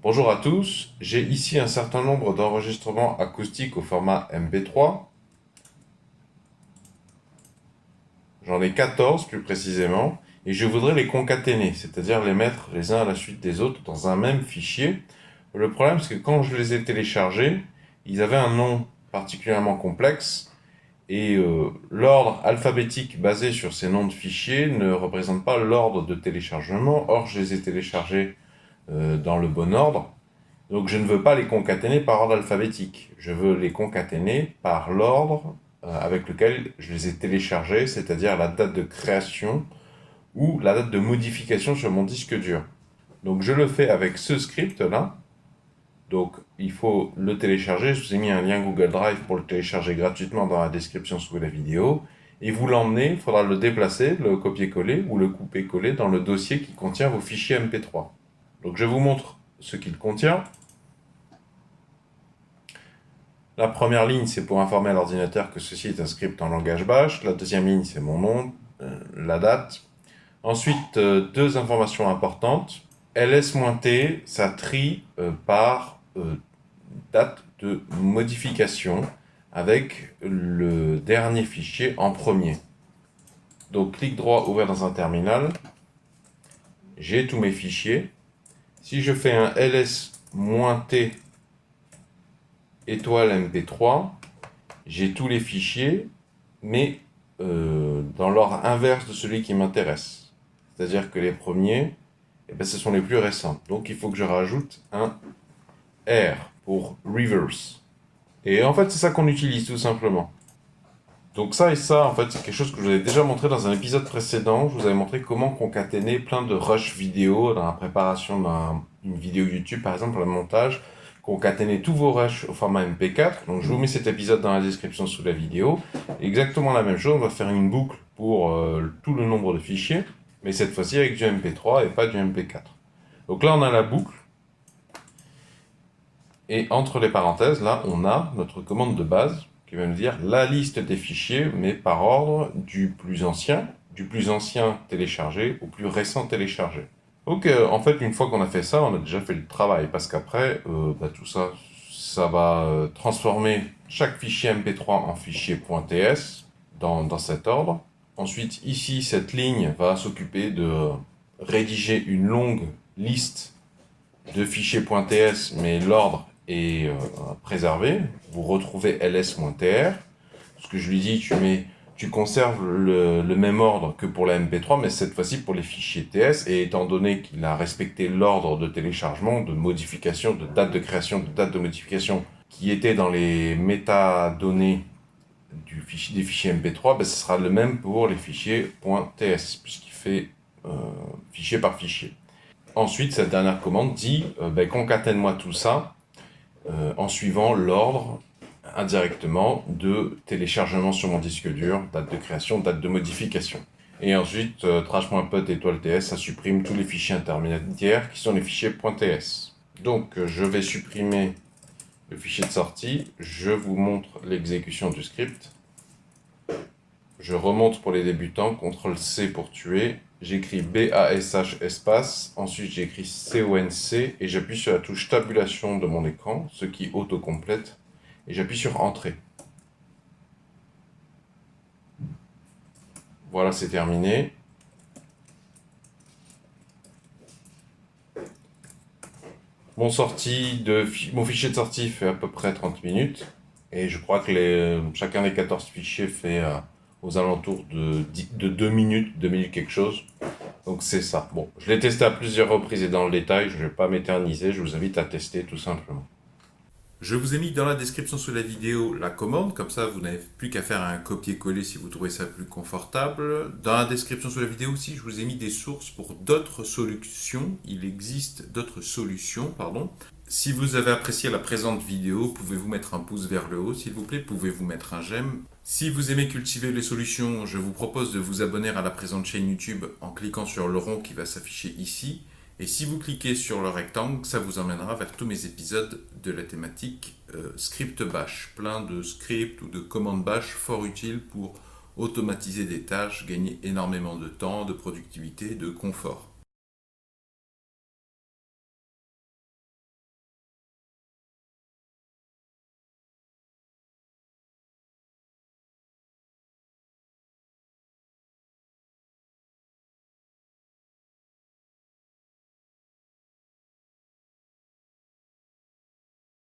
Bonjour à tous, j'ai ici un certain nombre d'enregistrements acoustiques au format MP3. J'en ai 14 plus précisément, et je voudrais les concaténer, c'est-à-dire les mettre les uns à la suite des autres dans un même fichier. Le problème, c'est que quand je les ai téléchargés, ils avaient un nom particulièrement complexe, et l'ordre alphabétique basé sur ces noms de fichiers ne représente pas l'ordre de téléchargement. Or, je les ai téléchargés dans le bon ordre. Donc je ne veux pas les concaténer par ordre alphabétique. Je veux les concaténer par l'ordre avec lequel je les ai téléchargés, c'est-à-dire la date de création ou la date de modification sur mon disque dur. Donc je le fais avec ce script-là. Donc il faut le télécharger. Je vous ai mis un lien Google Drive pour le télécharger gratuitement dans la description sous la vidéo. Et vous l'emmenez, il faudra le déplacer, le copier-coller ou le couper-coller dans le dossier qui contient vos fichiers MP3. Donc je vous montre ce qu'il contient. La première ligne, c'est pour informer l'ordinateur que ceci est un script en langage bash. La deuxième ligne, c'est mon nom, la date. Ensuite, deux informations importantes. ls-t, ça trie par date de modification avec le dernier fichier en premier. Donc, clic droit ouvert dans un terminal. J'ai tous mes fichiers. Si je fais un ls-t étoile mp3, j'ai tous les fichiers, mais dans l'ordre inverse de celui qui m'intéresse. C'est-à-dire que les premiers, ce sont les plus récents. Donc il faut que je rajoute un R pour reverse. Et en fait, c'est ça qu'on utilise tout simplement. Donc ça et ça, en fait, c'est quelque chose que je vous avais déjà montré dans un épisode précédent. Je vous avais montré comment concaténer plein de rushs vidéo dans la préparation d'une vidéo YouTube, par exemple, pour le montage. Concaténer tous vos rushs au format MP4. Donc je vous mets cet épisode dans la description sous la vidéo. Exactement la même chose, on va faire une boucle pour tout le nombre de fichiers, mais cette fois-ci avec du MP3 et pas du MP4. Donc là on a la boucle, et entre les parenthèses, là on a notre commande de base qui va nous dire la liste des fichiers, mais par ordre du plus ancien téléchargé au plus récent téléchargé. Donc en fait, une fois qu'on a fait ça, on a déjà fait le travail, parce qu'après, tout ça, ça va transformer chaque fichier MP3 en fichier .ts dans cet ordre. Ensuite, ici, cette ligne va s'occuper de rédiger une longue liste de fichiers .ts, mais l'ordre est préservé. Vous retrouvez ls-tr. Ce que je lui dis, tu conserves le même ordre que pour la MP3, mais cette fois-ci pour les fichiers TS, et étant donné qu'il a respecté l'ordre de téléchargement, de modification, de date de création, de date de modification, qui était dans les métadonnées des fichiers MP3, ce sera le même pour les fichiers .ts, puisqu'il fait fichier par fichier. Ensuite, cette dernière commande dit concatène-moi tout ça en suivant l'ordre indirectement de téléchargement sur mon disque dur, date de création, date de modification. Et ensuite, trash.put étoile ts, ça supprime tous les fichiers intermédiaires qui sont les fichiers .ts. Donc, je vais supprimer le fichier de sortie. Je vous montre l'exécution du script. Je remonte pour les débutants, CTRL-C pour tuer. J'écris BASH espace, ensuite j'écris CONC et j'appuie sur la touche tabulation de mon écran, ce qui auto-complète, et j'appuie sur Entrée. Voilà, c'est terminé. Mon fichier de sortie fait à peu près 30 minutes, et je crois que chacun des 14 fichiers fait aux alentours de 2 minutes, 2 minutes quelque chose. Donc c'est ça. Bon, je l'ai testé à plusieurs reprises et dans le détail, je ne vais pas m'éterniser, je vous invite à tester tout simplement. Je vous ai mis dans la description sous la vidéo la commande, comme ça vous n'avez plus qu'à faire un copier-coller si vous trouvez ça plus confortable. Dans la description sous la vidéo aussi, je vous ai mis des sources pour d'autres solutions. Il existe d'autres solutions, pardon. Si vous avez apprécié la présente vidéo, pouvez-vous mettre un pouce vers le haut, s'il vous plaît, pouvez-vous mettre un j'aime. Si vous aimez cultiver les solutions, je vous propose de vous abonner à la présente chaîne YouTube en cliquant sur le rond qui va s'afficher ici. Et si vous cliquez sur le rectangle, ça vous emmènera vers tous mes épisodes de la thématique script bash. Plein de scripts ou de commandes bash fort utiles pour automatiser des tâches, gagner énormément de temps, de productivité, de confort.